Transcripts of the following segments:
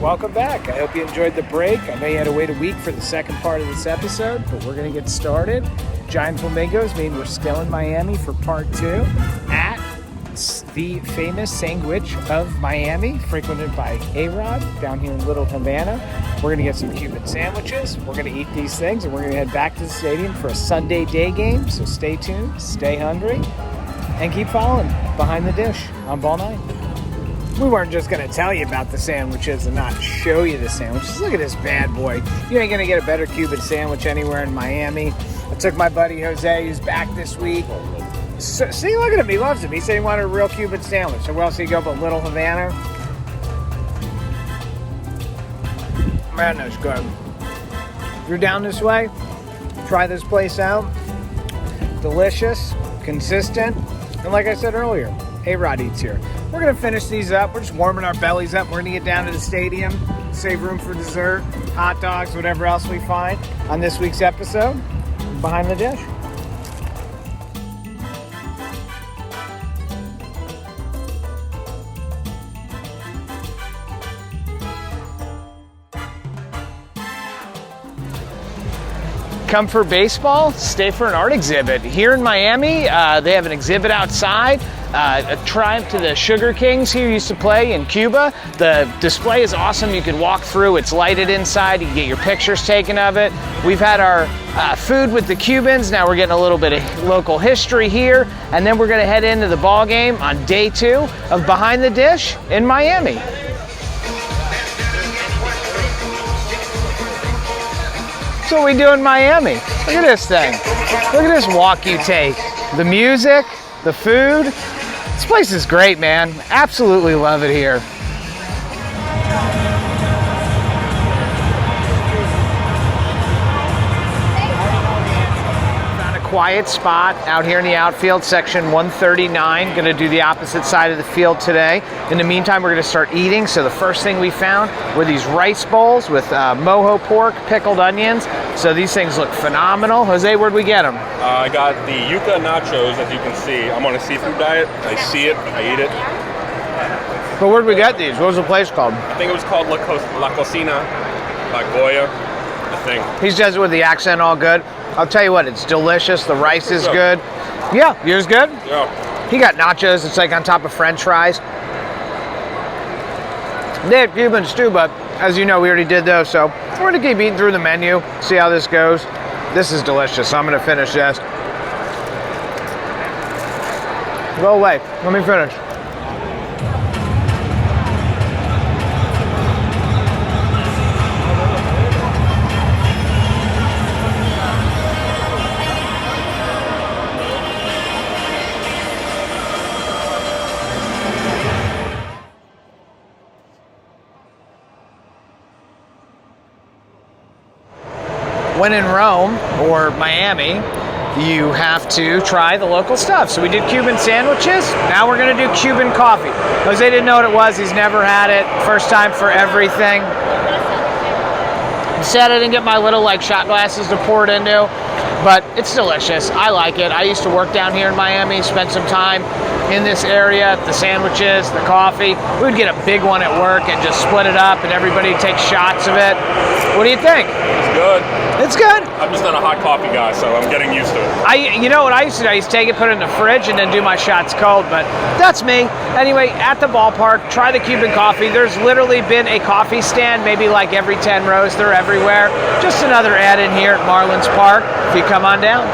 welcome back. I hope you enjoyed the break. I know you had to wait a week for the second part of this episode, but we're going to get started. Giant Flamingos mean we're still in Miami for part 2 at the famous Sandwich of Miami, frequented by A-Rod down here in Little Havana. We're going to get some Cuban sandwiches. We're going to eat these things, and we're going to head back to the stadium for a Sunday day game. So stay tuned, stay hungry, and keep following Behind the Dish on BallNine. We weren't just going to tell you about the sandwiches and not show you the sandwiches. Look at this bad boy. You ain't going to get a better Cuban sandwich anywhere in Miami. I took my buddy Jose, who's back this week. So, see, look at him. He loves him. He said he wanted a real Cuban sandwich. So where else did he go but Little Havana? Man, that's good. If you're down this way, try this place out. Delicious, consistent, and like I said earlier, A-Rod eats here. We're going to finish these up. We're just warming our bellies up. We're going to get down to the stadium, save room for dessert, hot dogs, whatever else we find on this week's episode, Behind the Dish. Come for baseball, stay for an art exhibit. Here in Miami, they have an exhibit outside, a triumph to the Sugar Kings here used to play in Cuba. The display is awesome. You can walk through. It's lighted inside. You can get your pictures taken of it. We've had our food with the Cubans. Now we're getting a little bit of local history here. And then we're going to head into the ball game on day 2 of Behind the Dish in Miami. That's what we do in Miami. Look at this thing. Look at this walk you take. The music, the food. This place is great, man. Absolutely love it here. Found a quiet spot out here in the outfield, section 139. Going to do the opposite side of the field today. In the meantime, we're going to start eating. So the first thing we found were these rice bowls with mojo pork, pickled onions. So these things look phenomenal. Jose, where'd we get them? I got the yuca nachos, as you can see. I'm on a seafood diet. I see it, I eat it. But where'd we get these? What was the place called? I think it was called La Cocina, La Goya, I think. He says it with the accent all good. I'll tell you what, it's delicious. The rice is good. Yeah, yours good? Yeah. He got nachos. It's like on top of French fries. They had Cubans too, but as you know, we already did those. So we're going to keep eating through the menu, see how this goes. This is delicious, so I'm going to finish this. Go away. Let me finish. When in Rome or Miami, you have to try the local stuff. So we did Cuban sandwiches. Now we're going to do Cuban coffee. Jose didn't know what it was. He's never had it. First time for everything. Sad I didn't get my little shot glasses to pour it into, but it's delicious. I like it. I used to work down here in Miami, spent some time in this area, the sandwiches, the coffee. We would get a big one at work and just split it up and everybody would take shots of it. What do you think? It's good. It's good. I'm just not a hot coffee guy, so I'm getting used to it. You know what I used to do? I used to take it, put it in the fridge, and then do my shots cold, but that's me. Anyway, at the ballpark, try the Cuban coffee. There's literally been a coffee stand, maybe every 10 rows. They're everywhere. Just another add-in here at Marlins Park, if you come on down.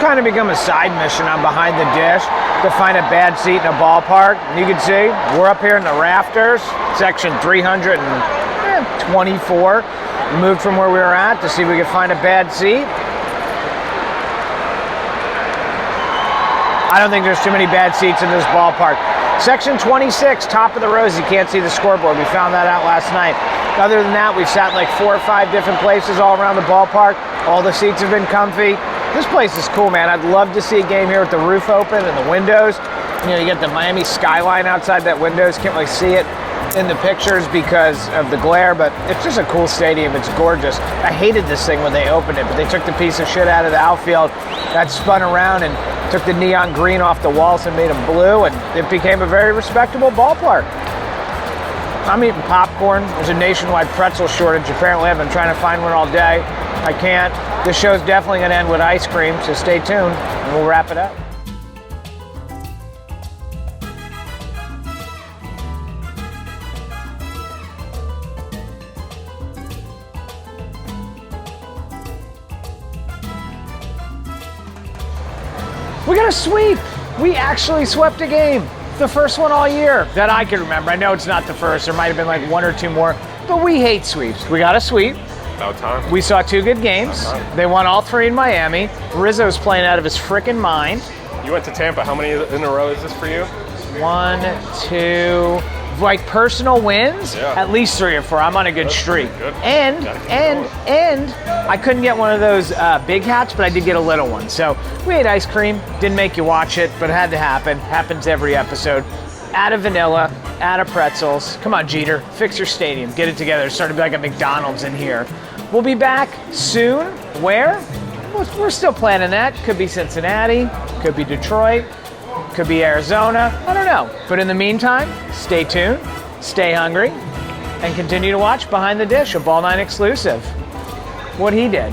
Kind of become a side mission on Behind the Dish to find a bad seat in a ballpark. You can see we're up here in the rafters, section 324. We moved from where we were at to see if we could find a bad seat. I don't think there's too many bad seats in this ballpark. Section 26, top of the rows, you can't see the scoreboard. We found that out last night. Other than that, we've sat in 4 or 5 different places all around the ballpark. All the seats have been comfy. This place is cool, man. I'd love to see a game here with the roof open and the windows. You get the Miami skyline outside that windows. Can't really see it in the pictures because of the glare, but it's just a cool stadium. It's gorgeous. I hated this thing when they opened it, but they took the piece of shit out of the outfield that spun around and took the neon green off the walls and made them blue, and it became a very respectable ballpark. I'm eating popcorn. There's a nationwide pretzel shortage. Apparently, I've been trying to find one all day. I can't. This show's definitely going to end with ice cream, so stay tuned, and we'll wrap it up. We got a sweep. We actually swept a game. The first one all year that I can remember. I know it's not the first. There might have been like one or two more, but we hate sweeps. We got a sweep. About time. We saw two good games. They won all three in Miami. Rizzo's playing out of his frickin' mind. You went to Tampa. How many in a row is this for you? 1, 2, like personal wins, Yeah. at least 3 or 4. I'm on a good streak. Good. And I couldn't get one of those big hats, but I did get a little one. So we ate ice cream. Didn't make you watch it, but it had to happen. Happens every episode. Out of vanilla, out of pretzels. Come on, Jeter, fix your stadium. Get it together. It's starting to be like a McDonald's in here. We'll be back soon. Where? We're still planning that. Could be Cincinnati. Could be Detroit. Could be Arizona. I don't know. But in the meantime, stay tuned, stay hungry, and continue to watch Behind the Dish, a BallNine exclusive. What he did.